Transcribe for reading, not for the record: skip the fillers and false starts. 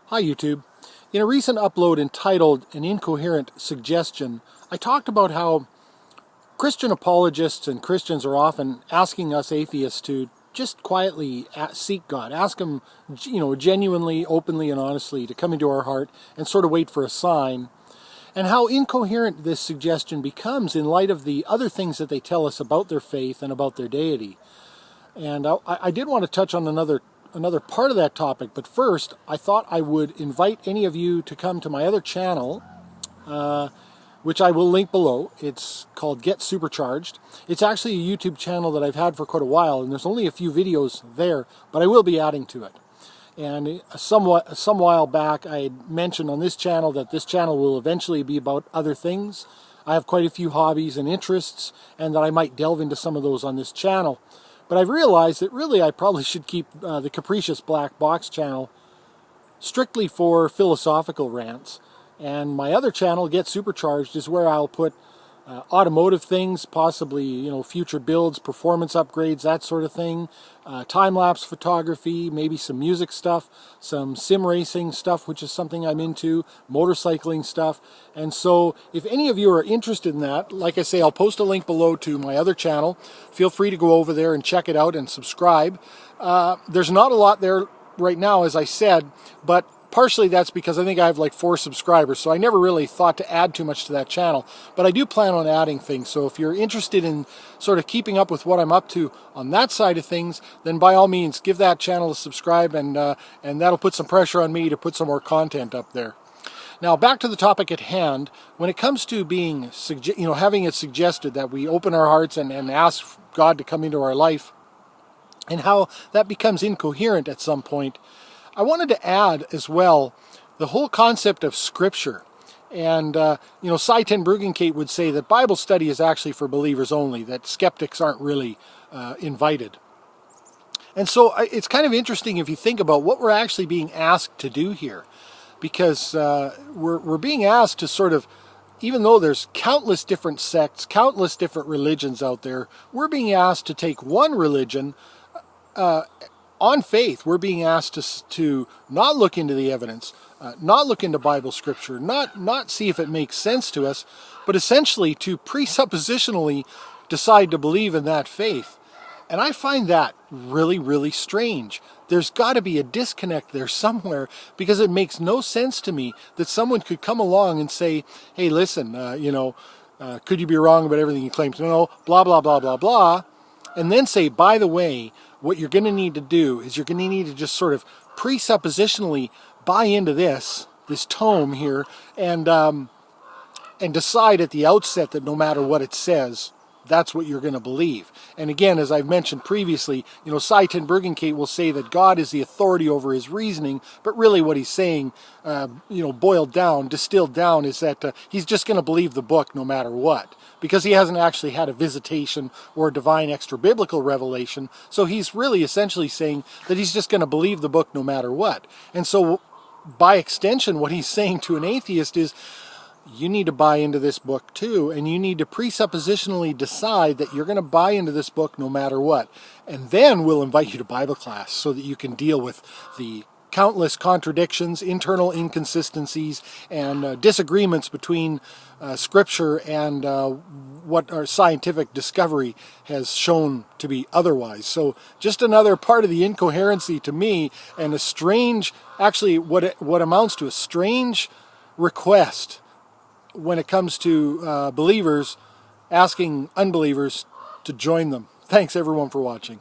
Hi YouTube. In a recent upload entitled An Incoherent Suggestion, I talked about how Christian apologists and Christians are often asking us atheists to just quietly seek God, ask Him, genuinely, openly, and honestly to come into our heart and sort of wait for a sign, and how incoherent this suggestion becomes in light of the other things that they tell us about their faith and about their deity. And I did want to touch on another part of that topic, but first I thought I would invite any of you to come to my other channel, which I will link below. It's called Get Supercharged. It's actually a YouTube channel that I've had for quite a while, and there's only a few videos there, but I will be adding to it. And some while back I had mentioned on this channel that this channel will eventually be about other things. I have quite a few hobbies and interests, and that I might delve into some of those on this channel. But I've realized that really I probably should keep the Capricious Black Box channel strictly for philosophical rants. And my other channel, Get Supercharged, is where I'll put automotive things, possibly future builds, performance upgrades, that sort of thing, time-lapse photography, maybe some music stuff, some sim racing stuff, which is something I'm into, motorcycling stuff. And so if any of you are interested in that, like I say, I'll post a link below to my other channel. Feel free to go over there and check it out and subscribe. There's not a lot there right now, as I said, but partially that's because I think I have like 4 subscribers, so I never really thought to add too much to that channel. But I do plan on adding things, so if you're interested in sort of keeping up with what I'm up to on that side of things, then by all means give that channel a subscribe, and that'll put some pressure on me to put some more content up there. Now back to the topic at hand. When it comes to being, having it suggested that we open our hearts and ask God to come into our life, and how that becomes incoherent at some point, I wanted to add as well the whole concept of Scripture. And, Cy ten Bruggencate would say that Bible study is actually for believers only, that skeptics aren't really invited. And so it's kind of interesting if you think about what we're actually being asked to do here. Because we're being asked to sort of, even though there's countless different sects, countless different religions out there, we're being asked to take one religion on faith. We're being asked to not look into the evidence, not look into Bible scripture, not see if it makes sense to us, but essentially to presuppositionally decide to believe in that faith. And I find that really, really strange. There's got to be a disconnect there somewhere, because it makes no sense to me that someone could come along and say, hey, listen, could you be wrong about everything you claim to know, blah, blah, blah, blah, blah, and then say, by the way, what you're going to need to do is you're going to need to just sort of presuppositionally buy into this tome here, and decide at the outset that no matter what it says, that's what you're going to believe. And again, as I've mentioned previously, Cy ten Bruggencate will say that God is the authority over his reasoning, but really what he's saying, boiled down, distilled down, is that he's just going to believe the book no matter what, because he hasn't actually had a visitation or a divine extra-biblical revelation. So he's really essentially saying that he's just going to believe the book no matter what. And so by extension, what he's saying to an atheist is, you need to buy into this book too, and you need to presuppositionally decide that you're going to buy into this book no matter what. And then we'll invite you to Bible class so that you can deal with the countless contradictions, internal inconsistencies, and disagreements between Scripture and what our scientific discovery has shown to be otherwise. So just another part of the incoherency to me, and a strange, actually what amounts to a strange request when it comes to believers asking unbelievers to join them. Thanks everyone for watching.